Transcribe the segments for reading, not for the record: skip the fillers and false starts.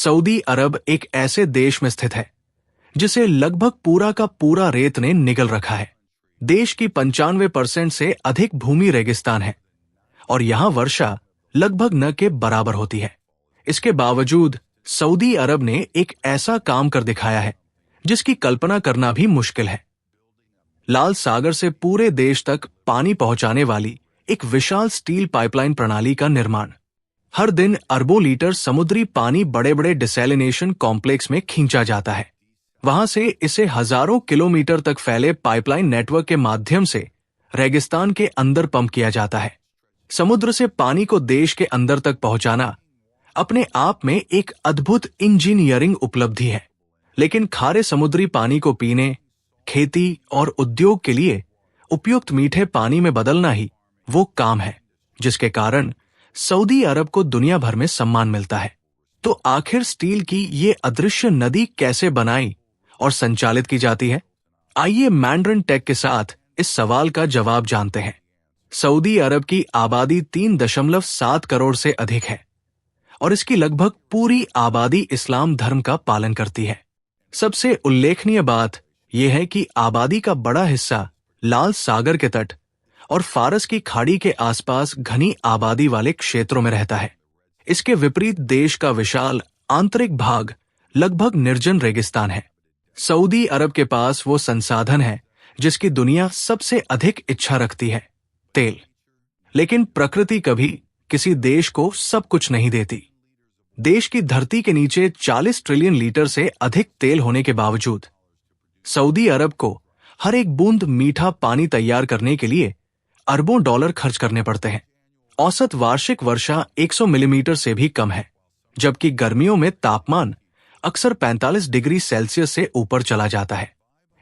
Saudi अरब एक ऐसे देश में स्थित है जिसे लगभग पूरा का पूरा रेत ने निगल रखा है। देश की 95% से अधिक भूमि रेगिस्तान है और यहां वर्षा लगभग न के बराबर होती है। इसके बावजूद सऊदी अरब ने एक ऐसा काम कर दिखाया है जिसकी कल्पना करना भी मुश्किल है। लाल सागर से पूरे देश तक पानी पहुंचाने वाली एक विशाल स्टील पाइपलाइन प्रणाली का निर्माण। हर दिन अरबों लीटर समुद्री पानी बड़े बड़े डिसैलिनेशन कॉम्प्लेक्स में खींचा जाता है। वहां से इसे हजारों किलोमीटर तक फैले पाइपलाइन नेटवर्क के माध्यम से रेगिस्तान के अंदर पंप किया जाता है। समुद्र से पानी को देश के अंदर तक पहुंचाना अपने आप में एक अद्भुत इंजीनियरिंग उपलब्धि है, लेकिन खारे समुद्री पानी को पीने, खेती और उद्योग के लिए उपयुक्त मीठे पानी में बदलना ही वो काम है जिसके कारण सऊदी अरब को दुनिया भर में सम्मान मिलता है। तो आखिर स्टील की ये अदृश्य नदी कैसे बनाई और संचालित की जाती है? आइए मैंड्रिन टेक के साथ इस सवाल का जवाब जानते हैं। सऊदी अरब की आबादी 3.7 करोड़ से अधिक है और इसकी लगभग पूरी आबादी इस्लाम धर्म का पालन करती है। सबसे उल्लेखनीय बात यह है कि आबादी का बड़ा हिस्सा लाल सागर के तट और फारस की खाड़ी के आसपास घनी आबादी वाले क्षेत्रों में रहता है। इसके विपरीत देश का विशाल आंतरिक भाग लगभग निर्जन रेगिस्तान है। सऊदी अरब के पास वो संसाधन है जिसकी दुनिया सबसे अधिक इच्छा रखती है, तेल। लेकिन प्रकृति कभी किसी देश को सब कुछ नहीं देती। देश की धरती के नीचे 40 ट्रिलियन लीटर से अधिक तेल होने के बावजूद सऊदी अरब को हर एक बूंद मीठा पानी तैयार करने के लिए अरबों डॉलर खर्च करने पड़ते हैं। औसत वार्षिक वर्षा 100 मिलीमीटर से भी कम है, जबकि गर्मियों में तापमान अक्सर 45 डिग्री सेल्सियस से ऊपर चला जाता है।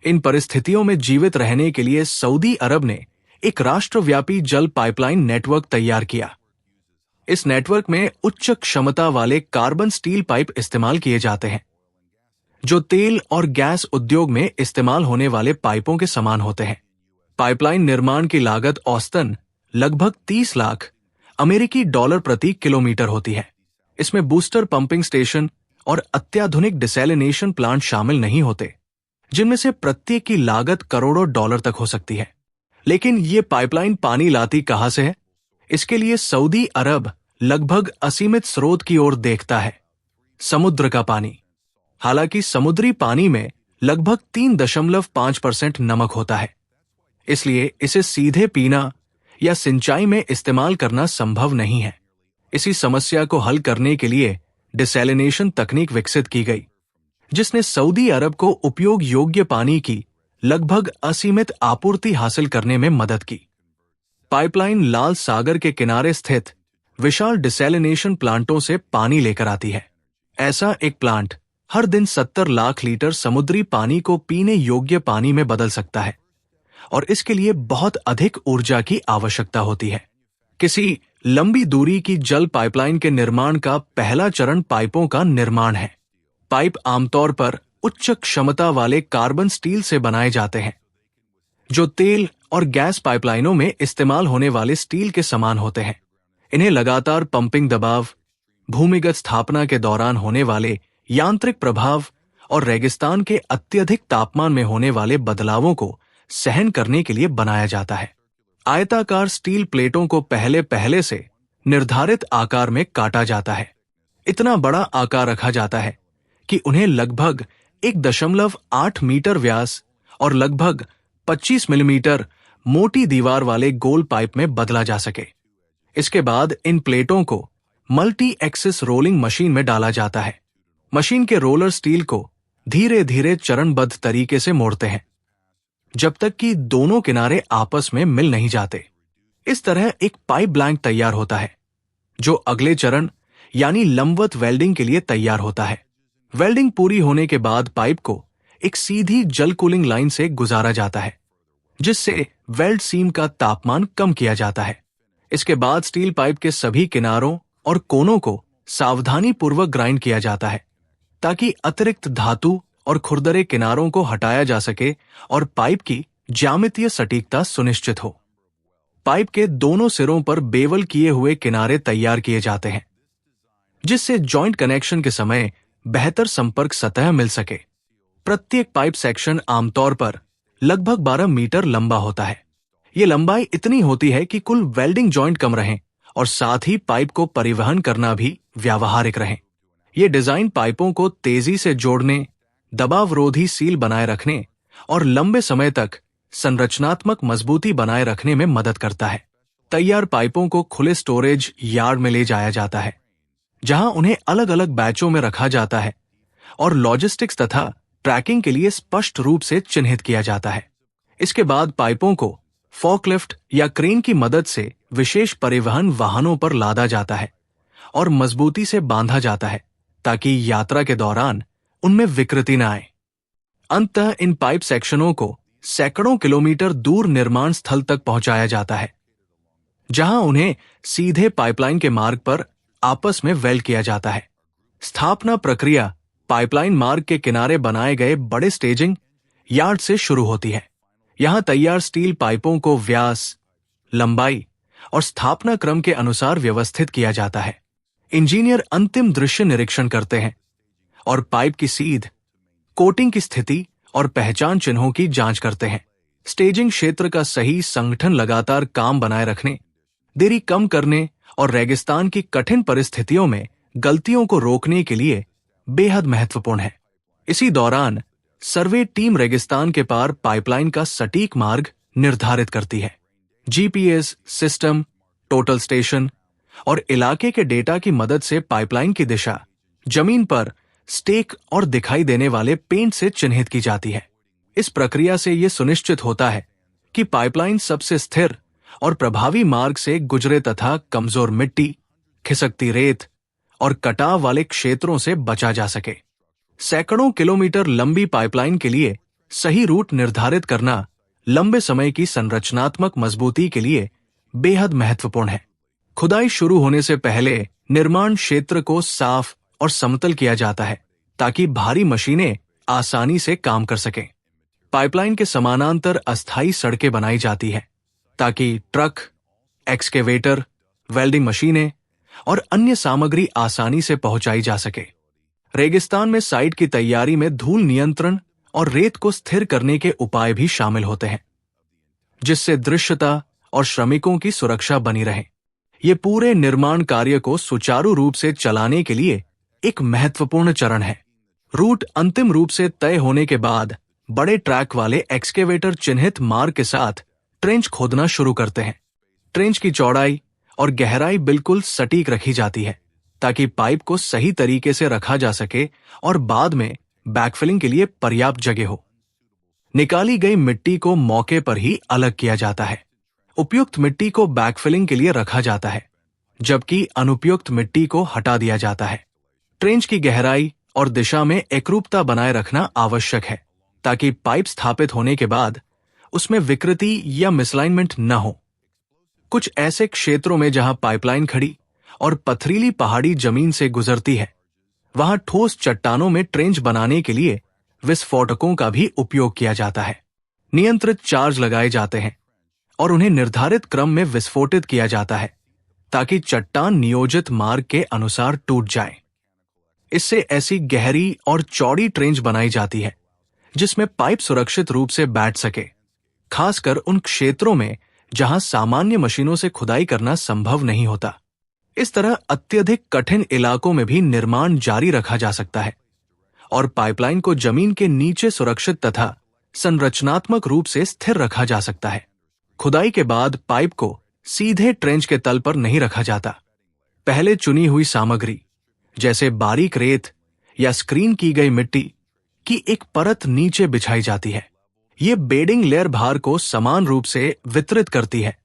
इन परिस्थितियों में जीवित रहने के लिए सऊदी अरब ने एक राष्ट्रव्यापी जल पाइपलाइन नेटवर्क तैयार किया। इस नेटवर्क में उच्च क्षमता वाले कार्बन स्टील पाइप इस्तेमाल किए जाते हैं, जो तेल और गैस उद्योग में इस्तेमाल होने वाले पाइपों के समान होते हैं। पाइपलाइन निर्माण की लागत औसतन लगभग 30 लाख अमेरिकी डॉलर प्रति किलोमीटर होती है। इसमें बूस्टर पंपिंग स्टेशन और अत्याधुनिक डिसैलिनेशन प्लांट शामिल नहीं होते, जिनमें से प्रत्येक की लागत करोड़ों डॉलर तक हो सकती है। लेकिन ये पाइपलाइन पानी लाती कहां से है? इसके लिए सऊदी अरब लगभग असीमित स्रोत की ओर देखता है, समुद्र का पानी। हालांकि समुद्री पानी में लगभग 3.5% नमक होता है, इसलिए इसे सीधे पीना या सिंचाई में इस्तेमाल करना संभव नहीं है। इसी समस्या को हल करने के लिए डिसैलिनेशन तकनीक विकसित की गई, जिसने सऊदी अरब को उपयोग योग्य पानी की लगभग असीमित आपूर्ति हासिल करने में मदद की। पाइपलाइन लाल सागर के किनारे स्थित विशाल डिसैलिनेशन प्लांटों से पानी लेकर आती है। ऐसा एक प्लांट हर दिन 70 लाख लीटर समुद्री पानी को पीने योग्य पानी में बदल सकता है और इसके लिए बहुत अधिक ऊर्जा की आवश्यकता होती है। किसी लंबी दूरी की जल पाइपलाइन के निर्माण का पहला चरण पाइपों का निर्माण है। पाइप आमतौर पर उच्च क्षमता वाले कार्बन स्टील से बनाए जाते हैं, जो तेल और गैस पाइपलाइनों में इस्तेमाल होने वाले स्टील के समान होते हैं। इन्हें लगातार पंपिंग दबाव, भूमिगत स्थापना के दौरान होने वाले यांत्रिक प्रभाव और रेगिस्तान के अत्यधिक तापमान में होने वाले बदलावों को सहन करने के लिए बनाया जाता है। आयताकार स्टील प्लेटों को पहले से निर्धारित आकार में काटा जाता है। इतना बड़ा आकार रखा जाता है कि उन्हें लगभग 1.8 मीटर व्यास और लगभग 25 मिलीमीटर मोटी दीवार वाले गोल पाइप में बदला जा सके। इसके बाद इन प्लेटों को मल्टी एक्सिस रोलिंग मशीन में डाला जाता है। मशीन के रोलर स्टील को धीरे धीरे चरणबद्ध तरीके से मोड़ते हैं, जब तक कि दोनों किनारे आपस में मिल नहीं जाते। इस तरह एक पाइप ब्लैंक तैयार होता है, जो अगले चरण यानी लंबवत वेल्डिंग के लिए तैयार होता है। वेल्डिंग पूरी होने के बाद पाइप को एक सीधी जल कूलिंग लाइन से गुजारा जाता है, जिससे वेल्ड सीम का तापमान कम किया जाता है। इसके बाद स्टील पाइप के सभी किनारों और कोनों को सावधानी पूर्वक ग्राइंड किया जाता है, ताकि अतिरिक्त धातु और खुरदरे किनारों को हटाया जा सके और पाइप की ज्यामितीय सटीकता सुनिश्चित हो। पाइप के दोनों सिरों पर बेवल किए हुए किनारे तैयार किए जाते हैं, जिससे जॉइंट कनेक्शन के समय बेहतर संपर्क सतह मिल सके। प्रत्येक पाइप सेक्शन आमतौर पर लगभग 12 मीटर लंबा होता है। ये लंबाई इतनी होती है कि कुल वेल्डिंग जॉइंट कम रहें और साथ ही पाइप को परिवहन करना भी व्यावहारिक रहे। ये डिजाइन पाइपों को तेजी से जोड़ने, दबावरोधी सील बनाए रखने और लंबे समय तक संरचनात्मक मजबूती बनाए रखने में मदद करता है। तैयार पाइपों को खुले स्टोरेज यार्ड में ले जाया जाता है, जहां उन्हें अलग अलग बैचों में रखा जाता है और लॉजिस्टिक्स तथा ट्रैकिंग के लिए स्पष्ट रूप से चिन्हित किया जाता है। इसके बाद पाइपों को फॉकलिफ्ट या क्रेन की मदद से विशेष परिवहन वाहनों पर लादा जाता है और मजबूती से बांधा जाता है ताकि यात्रा के दौरान उनमें विकृति न आए। अंततः इन पाइप सेक्शनों को सैकड़ों किलोमीटर दूर निर्माण स्थल तक पहुंचाया जाता है, जहां उन्हें सीधे पाइपलाइन के मार्ग पर आपस में वेल्ड किया जाता है। स्थापना प्रक्रिया पाइपलाइन मार्ग के किनारे बनाए गए बड़े स्टेजिंग यार्ड से शुरू होती है। यहां तैयार स्टील पाइपों को व्यास, लंबाई और स्थापना क्रम के अनुसार व्यवस्थित किया जाता है। इंजीनियर अंतिम दृश्य निरीक्षण करते हैं और पाइप की सीध, कोटिंग की स्थिति और पहचान चिन्हों की जांच करते हैं। स्टेजिंग क्षेत्र का सही संगठन लगातार काम बनाए रखने, देरी कम करने और रेगिस्तान की कठिन परिस्थितियों में गलतियों को रोकने के लिए बेहद महत्वपूर्ण है। इसी दौरान सर्वे टीम रेगिस्तान के पार पाइपलाइन का सटीक मार्ग निर्धारित करती है। जीपीएस सिस्टम, टोटल स्टेशन और इलाके के डेटा की मदद से पाइपलाइन की दिशा जमीन पर स्टेक और दिखाई देने वाले पेंट से चिन्हित की जाती है। इस प्रक्रिया से यह सुनिश्चित होता है कि पाइपलाइन सबसे स्थिर और प्रभावी मार्ग से गुजरे तथा कमजोर मिट्टी, खिसकती रेत और कटाव वाले क्षेत्रों से बचा जा सके। सैकड़ों किलोमीटर लंबी पाइपलाइन के लिए सही रूट निर्धारित करना लंबे समय की संरचनात्मक मजबूती के लिए बेहद महत्वपूर्ण है। खुदाई शुरू होने से पहले निर्माण क्षेत्र को साफ और समतल किया जाता है ताकि भारी मशीनें आसानी से काम कर सकें। पाइपलाइन के समानांतर अस्थायी सड़कें बनाई जाती है ताकि ट्रक, एक्सकेवेटर, वेल्डिंग मशीनें और अन्य सामग्री आसानी से पहुंचाई जा सके। रेगिस्तान में साइट की तैयारी में धूल नियंत्रण और रेत को स्थिर करने के उपाय भी शामिल होते हैं, जिससे दृश्यता और श्रमिकों की सुरक्षा बनी रहे। ये पूरे निर्माण कार्य को सुचारू रूप से चलाने के लिए एक महत्वपूर्ण चरण है। रूट अंतिम रूप से तय होने के बाद बड़े ट्रैक वाले एक्सकेवेटर चिन्हित मार्ग के साथ ट्रेंच खोदना शुरू करते हैं। ट्रेंच की चौड़ाई और गहराई बिल्कुल सटीक रखी जाती है ताकि पाइप को सही तरीके से रखा जा सके और बाद में बैकफिलिंग के लिए पर्याप्त जगह हो। निकाली गई मिट्टी को मौके पर ही अलग किया जाता है। उपयुक्त मिट्टी को बैकफिलिंग के लिए रखा जाता है, जबकि अनुपयुक्त मिट्टी को हटा दिया जाता है। ट्रेंच की गहराई और दिशा में एकरूपता बनाए रखना आवश्यक है ताकि पाइप स्थापित होने के बाद उसमें विकृति या मिसलाइनमेंट न हो। कुछ ऐसे क्षेत्रों में जहां पाइपलाइन खड़ी और पथरीली पहाड़ी जमीन से गुजरती है, वहां ठोस चट्टानों में ट्रेंच बनाने के लिए विस्फोटकों का भी उपयोग किया जाता है। नियंत्रित चार्ज लगाए जाते हैं और उन्हें निर्धारित क्रम में विस्फोटित किया जाता है ताकि चट्टान नियोजित मार्ग के अनुसार टूट जाए। इससे ऐसी गहरी और चौड़ी ट्रेंच बनाई जाती है जिसमें पाइप सुरक्षित रूप से बैठ सके, खासकर उन क्षेत्रों में जहां सामान्य मशीनों से खुदाई करना संभव नहीं होता। इस तरह अत्यधिक कठिन इलाकों में भी निर्माण जारी रखा जा सकता है और पाइपलाइन को जमीन के नीचे सुरक्षित तथा संरचनात्मक रूप से स्थिर रखा जा सकता है। खुदाई के बाद पाइप को सीधे ट्रेंच के तल पर नहीं रखा जाता। पहले चुनी हुई सामग्री जैसे बारीक रेत या स्क्रीन की गई मिट्टी की एक परत नीचे बिछाई जाती है। ये बेडिंग लेयर भार को समान रूप से वितरित करती है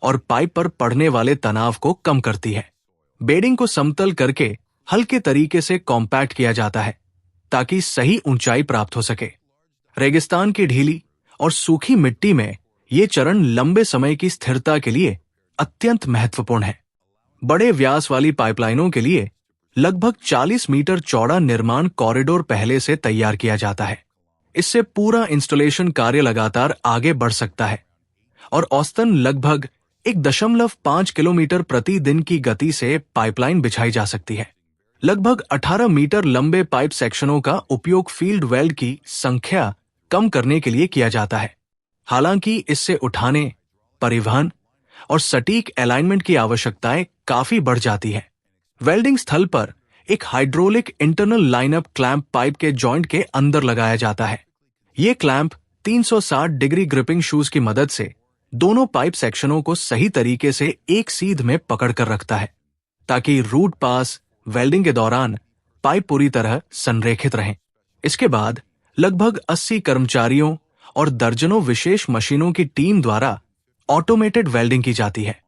और पाइप पर पड़ने वाले तनाव को कम करती है। बेडिंग को समतल करके हल्के तरीके से कॉम्पैक्ट किया जाता है ताकि सही ऊंचाई प्राप्त हो सके। रेगिस्तान की ढीली और सूखी मिट्टी में ये चरण लंबे समय की स्थिरता के लिए अत्यंत महत्वपूर्ण है। बड़े व्यास वाली पाइपलाइनों के लिए लगभग 40 मीटर चौड़ा निर्माण कॉरिडोर पहले से तैयार किया जाता है। इससे पूरा इंस्टॉलेशन कार्य लगातार आगे बढ़ सकता है और औसतन लगभग 1.5 किलोमीटर प्रति दिन की गति से पाइपलाइन बिछाई जा सकती है। लगभग 18 मीटर लंबे पाइप सेक्शनों का उपयोग फील्ड वेल्ड की संख्या कम करने के लिए किया जाता है। हालांकि इससे उठाने, परिवहन और सटीक अलाइनमेंट की आवश्यकताएं काफी बढ़ जाती है। वेल्डिंग स्थल पर एक hydraulic internal lineup clamp pipe के जॉइंट के अंदर लगाया जाता है। ये क्लैंप 360 डिग्री ग्रिपिंग शूज की मदद से दोनों पाइप सेक्शनों को सही तरीके से एक सीध में पकड़कर रखता है, ताकि रूट पास वेल्डिंग के दौरान पाइप पूरी तरह संरेखित रहें। इसके बाद लगभग 80 कर्मचारियों और दर्जनों विशेष मशीनों की टीम द्वारा ऑटोमेटेड वेल्डिंग की जाती है।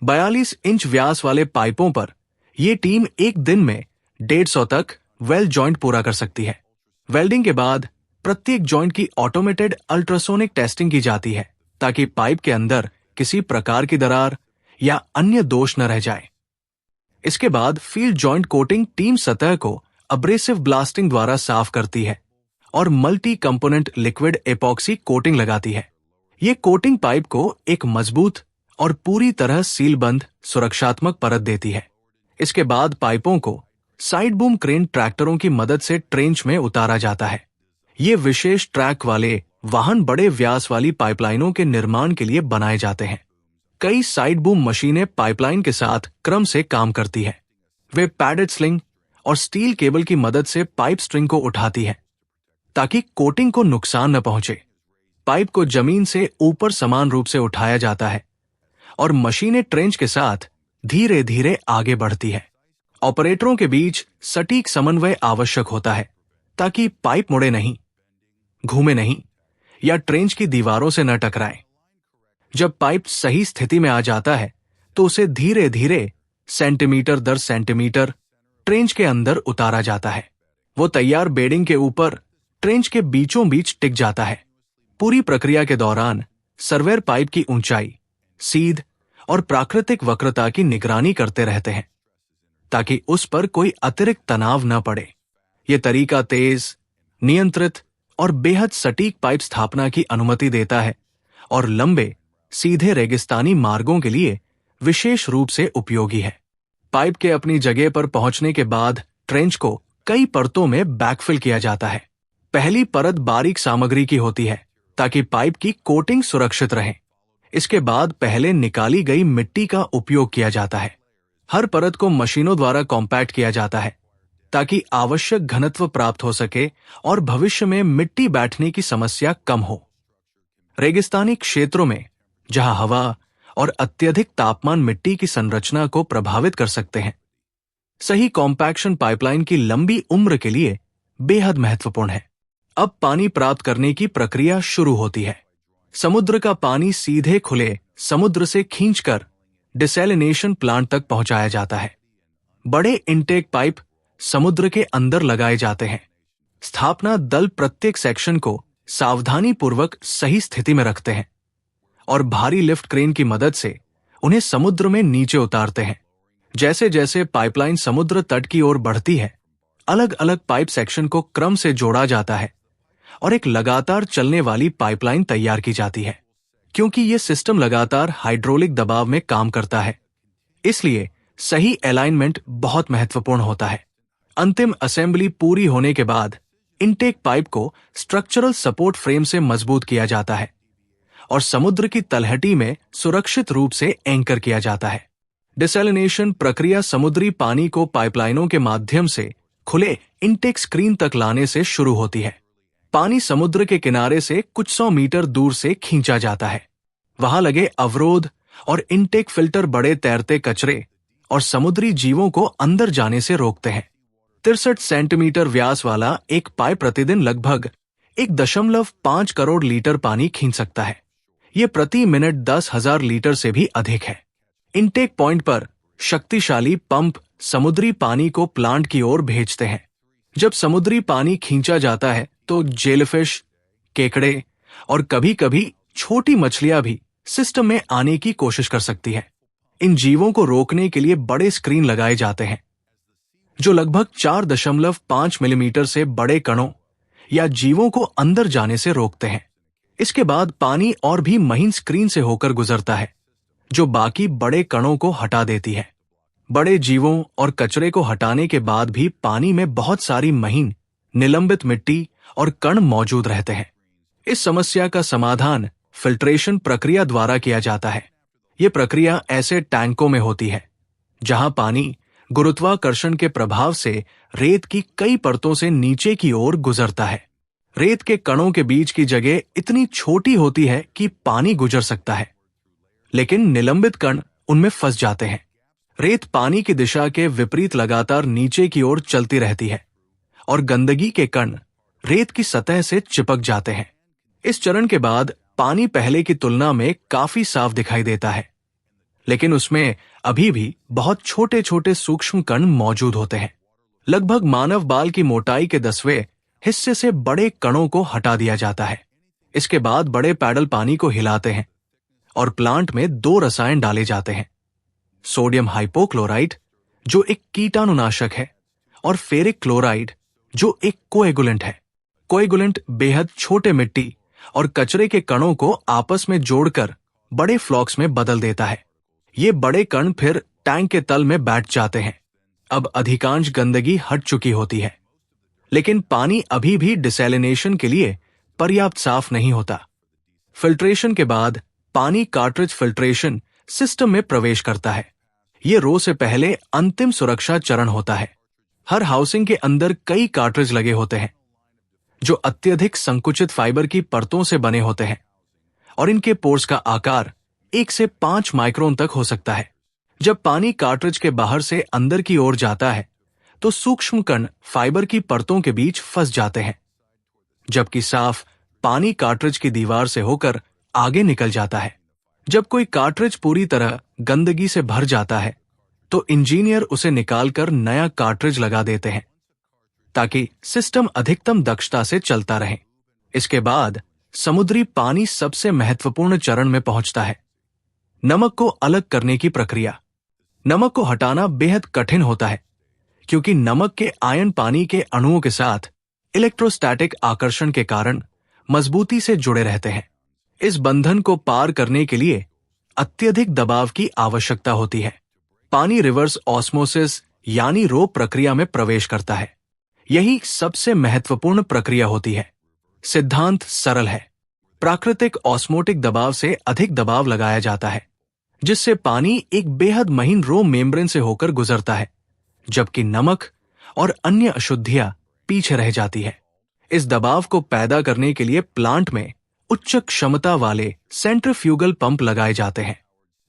42 इंच व्यास वाले पाइपों पर यह टीम एक दिन में 150 तक वेल्ड जॉइंट पूरा कर सकती है। वेल्डिंग के बाद प्रत्येक जॉइंट की ऑटोमेटेड अल्ट्रासोनिक टेस्टिंग की जाती है, ताकि पाइप के अंदर किसी प्रकार की दरार या अन्य दोष न रह जाए। इसके बाद फील्ड जॉइंट कोटिंग टीम सतह को अब्रेसिव ब्लास्टिंग द्वारा साफ करती है और multi component liquid epoxy coating लगाती है। ये कोटिंग पाइप को एक मजबूत और पूरी तरह सीलबंद सुरक्षात्मक परत देती है। इसके बाद पाइपों को साइड बूम क्रेन ट्रैक्टरों की मदद से ट्रेंच में उतारा जाता है। ये विशेष ट्रैक वाले वाहन बड़े व्यास वाली पाइपलाइनों के निर्माण के लिए बनाए जाते हैं। कई साइड बूम मशीनें पाइपलाइन के साथ क्रम से काम करती है। वे पैडेड स्लिंग और स्टील केबल की मदद से पाइप स्ट्रिंग को उठाती है, ताकि कोटिंग को नुकसान न पहुंचे। पाइप को जमीन से ऊपर समान रूप से उठाया जाता है और मशीनें ट्रेंच के साथ धीरे धीरे आगे बढ़ती है। ऑपरेटरों के बीच सटीक समन्वय आवश्यक होता है, ताकि पाइप मुड़े नहीं, घूमे नहीं या ट्रेंच की दीवारों से न टकराए। जब पाइप सही स्थिति में आ जाता है तो उसे धीरे धीरे सेंटीमीटर दर सेंटीमीटर ट्रेंच के अंदर उतारा जाता है। वो तैयार बेडिंग के ऊपर ट्रेंच के बीचों बीच टिक जाता है। पूरी प्रक्रिया के दौरान सर्वेयर पाइप की ऊंचाई, सीध और प्राकृतिक वक्रता की निगरानी करते रहते हैं, ताकि उस पर कोई अतिरिक्त तनाव न पड़े। यह तरीका तेज, नियंत्रित और बेहद सटीक पाइप स्थापना की अनुमति देता है और लंबे सीधे रेगिस्तानी मार्गों के लिए विशेष रूप से उपयोगी है। पाइप के अपनी जगह पर पहुंचने के बाद ट्रेंच को कई परतों में बैकफिल किया जाता है। पहली परत बारीक सामग्री की होती है, ताकि पाइप की कोटिंग सुरक्षित रहे। इसके बाद पहले निकाली गई मिट्टी का उपयोग किया जाता है। हर परत को मशीनों द्वारा कॉम्पैक्ट किया जाता है, ताकि आवश्यक घनत्व प्राप्त हो सके और भविष्य में मिट्टी बैठने की समस्या कम हो। रेगिस्तानी क्षेत्रों में, जहां हवा और अत्यधिक तापमान मिट्टी की संरचना को प्रभावित कर सकते हैं, सही कॉम्पैक्शन पाइपलाइन की लंबी उम्र के लिए बेहद महत्वपूर्ण है। अब पानी प्राप्त करने की प्रक्रिया शुरू होती है। समुद्र का पानी सीधे खुले समुद्र से खींचकर डिसैलिनेशन प्लांट तक पहुंचाया जाता है। बड़े इनटेक पाइप समुद्र के अंदर लगाए जाते हैं। स्थापना दल प्रत्येक सेक्शन को सावधानी पूर्वक सही स्थिति में रखते हैं और भारी लिफ्ट क्रेन की मदद से उन्हें समुद्र में नीचे उतारते हैं। जैसे जैसे पाइपलाइन समुद्र तट की ओर बढ़ती है, अलग अलग पाइप सेक्शन को क्रम से जोड़ा जाता है और एक लगातार चलने वाली पाइपलाइन तैयार की जाती है। क्योंकि यह सिस्टम लगातार हाइड्रोलिक दबाव में काम करता है, इसलिए सही अलाइनमेंट बहुत महत्वपूर्ण होता है। अंतिम असेंबली पूरी होने के बाद इनटेक पाइप को स्ट्रक्चरल सपोर्ट फ्रेम से मजबूत किया जाता है और समुद्र की तलहटी में सुरक्षित रूप से एंकर किया जाता है। डिसैलिनेशन प्रक्रिया समुद्री पानी को पाइपलाइनों के माध्यम से खुले इनटेक स्क्रीन तक लाने से शुरू होती है। पानी समुद्र के किनारे से कुछ 100 मीटर दूर से खींचा जाता है। वहां लगे अवरोध और इनटेक फिल्टर बड़े तैरते कचरे और समुद्री जीवों को अंदर जाने से रोकते हैं। 63 सेंटीमीटर व्यास वाला एक पाइप प्रतिदिन लगभग 1.5 करोड़ लीटर पानी खींच सकता है। यह प्रति मिनट 10,000 लीटर से भी अधिक है। इनटेक पॉइंट पर शक्तिशाली पंप समुद्री पानी को प्लांट की ओर भेजते हैं। जब समुद्री पानी खींचा जाता है तो जेलीफिश, केकड़े और कभी कभी छोटी मछलियां भी सिस्टम में आने की कोशिश कर सकती है। इन जीवों को रोकने के लिए बड़े स्क्रीन लगाए जाते हैं, जो लगभग 4.5 मिलीमीटर से बड़े कणों या जीवों को अंदर जाने से रोकते हैं। इसके बाद पानी और भी महीन स्क्रीन से होकर गुजरता है, जो बाकी बड़े कणों को हटा देती है। बड़े जीवों और कचरे को हटाने के बाद भी पानी में बहुत सारी महीन निलंबित मिट्टी और कण मौजूद रहते हैं। इस समस्या का समाधान फिल्ट्रेशन प्रक्रिया द्वारा किया जाता है। ये प्रक्रिया ऐसे टैंकों में होती है जहां पानी गुरुत्वाकर्षण के प्रभाव से रेत की कई परतों से नीचे की ओर गुजरता है। रेत के कणों के बीच की जगह इतनी छोटी होती है कि पानी गुजर सकता है, लेकिन निलंबित कण उनमें फंस जाते हैं। रेत पानी की दिशा के विपरीत लगातार नीचे की ओर चलती रहती है और गंदगी के कण रेत की सतह से चिपक जाते हैं। इस चरण के बाद पानी पहले की तुलना में काफी साफ दिखाई देता है, लेकिन उसमें अभी भी बहुत छोटे छोटे सूक्ष्म कण मौजूद होते हैं। लगभग मानव बाल की मोटाई के 10वें हिस्से से बड़े कणों को हटा दिया जाता है। इसके बाद बड़े पैडल पानी को हिलाते हैं और प्लांट में 2 रसायन डाले जाते हैं, सोडियम हाइपोक्लोराइड जो एक कीटाणुनाशक है और फेरिक क्लोराइड जो एक कोएगुलेंट है। कोएगुलेंट बेहद छोटे मिट्टी और कचरे के कणों को आपस में जोड़कर बड़े फ्लॉक्स में बदल देता है। ये बड़े कण फिर टैंक के तल में बैठ जाते हैं। अब अधिकांश गंदगी हट चुकी होती है, लेकिन पानी अभी भी डिसैलिनेशन के लिए पर्याप्त साफ नहीं होता। फिल्ट्रेशन के बाद पानी कार्ट्रिज फिल्ट्रेशन सिस्टम में प्रवेश करता है। ये रो से पहले अंतिम सुरक्षा चरण होता है। हर हाउसिंग के अंदर कई कार्ट्रिज लगे होते हैं जो अत्यधिक संकुचित फाइबर की परतों से बने होते हैं और इनके पोर्स का आकार 1 से 5 माइक्रोन तक हो सकता है। जब पानी कार्ट्रिज के बाहर से अंदर की ओर जाता है तो सूक्ष्म कण फाइबर की परतों के बीच फंस जाते हैं, जबकि साफ पानी कार्ट्रिज की दीवार से होकर आगे निकल जाता है। जब कोई कार्ट्रिज पूरी तरह गंदगी से भर जाता है तो इंजीनियर उसे निकालकर नया कार्ट्रिज लगा देते हैं ताकि सिस्टम अधिकतम दक्षता से चलता रहे। इसके बाद समुद्री पानी सबसे महत्वपूर्ण चरण में पहुंचता है, नमक को अलग करने की प्रक्रिया। नमक को हटाना बेहद कठिन होता है क्योंकि नमक के आयन पानी के अणुओं के साथ इलेक्ट्रोस्टैटिक आकर्षण के कारण मजबूती से जुड़े रहते हैं। इस बंधन को पार करने के लिए अत्यधिक दबाव की आवश्यकता होती है। पानी रिवर्स ऑस्मोसिस यानी रो प्रक्रिया में प्रवेश करता है। यही सबसे महत्वपूर्ण प्रक्रिया होती है। सिद्धांत सरल है। प्राकृतिक ऑस्मोटिक दबाव से अधिक दबाव लगाया जाता है, जिससे पानी एक बेहद महीन रो मेम्ब्रेन से होकर गुजरता है, जबकि नमक और अन्य अशुद्धियां पीछे रह जाती है। इस दबाव को पैदा करने के लिए प्लांट में उच्च क्षमता वाले सेंट्रीफ्यूगल पंप लगाए जाते हैं।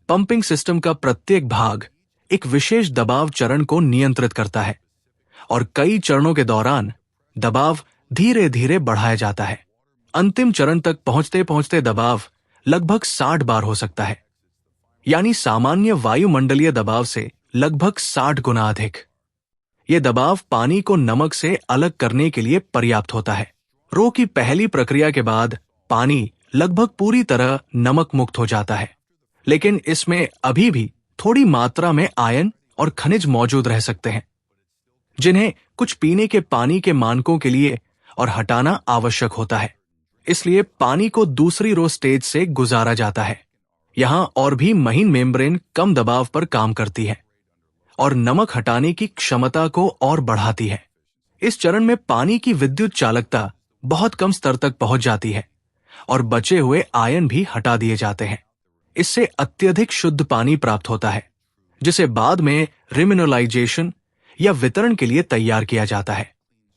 पंपिंग सिस्टम का प्रत्येक भाग एक विशेष दबाव चरण को नियंत्रित करता है और कई चरणों के दौरान दबाव धीरे धीरे बढ़ाया जाता है। अंतिम चरण तक पहुंचते पहुंचते दबाव लगभग 60 बार हो सकता है, यानी सामान्य वायुमंडलीय दबाव से लगभग 60 गुना अधिक। यह दबाव पानी को नमक से अलग करने के लिए पर्याप्त होता है। रो की पहली प्रक्रिया के बाद पानी लगभग पूरी तरह नमक मुक्त हो जाता है, लेकिन इसमें अभी भी थोड़ी मात्रा में आयन और खनिज मौजूद रह सकते हैं, जिन्हें कुछ पीने के पानी के मानकों के लिए और हटाना आवश्यक होता है। इसलिए पानी को दूसरी रो स्टेज से गुजारा जाता है। यहां और भी महीन मेम्ब्रेन कम दबाव पर काम करती है और नमक हटाने की क्षमता को और बढ़ाती है। इस चरण में पानी की विद्युत चालकता बहुत कम स्तर तक पहुंच जाती है और बचे हुए आयन भी हटा दिए जाते हैं। इससे अत्यधिक शुद्ध पानी प्राप्त होता है, जिसे बाद में रिमिनोलाइजेशन या वितरण के लिए तैयार किया जाता है।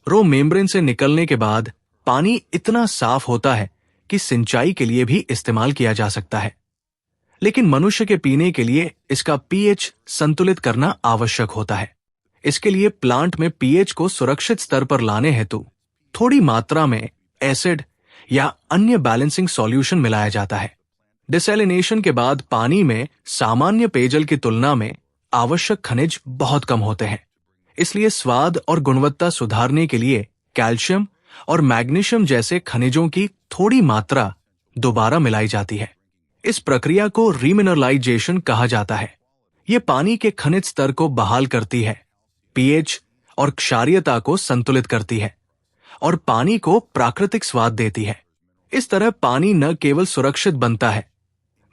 रो मेम्ब्रेन से निकलने के बाद पानी इतना साफ होता है कि सिंचाई के लिए भी इस्तेमाल किया जा सकता है, लेकिन मनुष्य के पीने के लिए इसका पीएच संतुलित करना आवश्यक होता है। इसके लिए प्लांट में पीएच को सुरक्षित स्तर पर लाने हेतु थोड़ी मात्रा में एसिड या अन्य बैलेंसिंग सॉल्यूशन मिलाया जाता है। डिसैलिनेशन के बाद पानी में सामान्य पेयजल की तुलना में आवश्यक खनिज बहुत कम होते हैं। इसलिए स्वाद और गुणवत्ता सुधारने के लिए कैल्शियम और मैग्नीशियम जैसे खनिजों की थोड़ी मात्रा दोबारा मिलाई जाती है। इस प्रक्रिया को रीमिनरलाइजेशन कहा जाता है। ये पानी के खनिज स्तर को बहाल करती है, पीएच और क्षारीयता को संतुलित करती है और पानी को प्राकृतिक स्वाद देती है। इस तरह पानी न केवल सुरक्षित बनता है,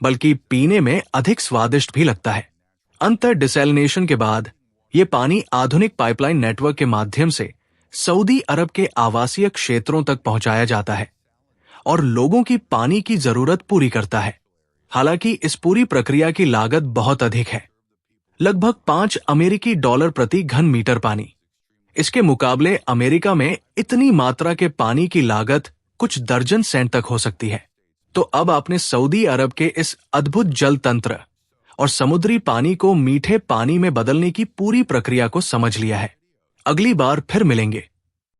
बल्कि पीने में अधिक स्वादिष्ट भी लगता है। अंतर डिसैलिनेशन के बाद ये पानी आधुनिक पाइपलाइन नेटवर्क के माध्यम से सऊदी अरब के आवासीय क्षेत्रों तक पहुंचाया जाता है और लोगों की पानी की जरूरत पूरी करता है। हालांकि इस पूरी प्रक्रिया की लागत बहुत अधिक है, लगभग $5 प्रति घन मीटर पानी। इसके मुकाबले अमेरिका में इतनी मात्रा के पानी की लागत कुछ दर्जन सेंट तक हो सकती है। तो अब आपने सऊदी अरब के इस अद्भुत जल तंत्र और समुद्री पानी को मीठे पानी में बदलने की पूरी प्रक्रिया को समझ लिया है। अगली बार फिर मिलेंगे।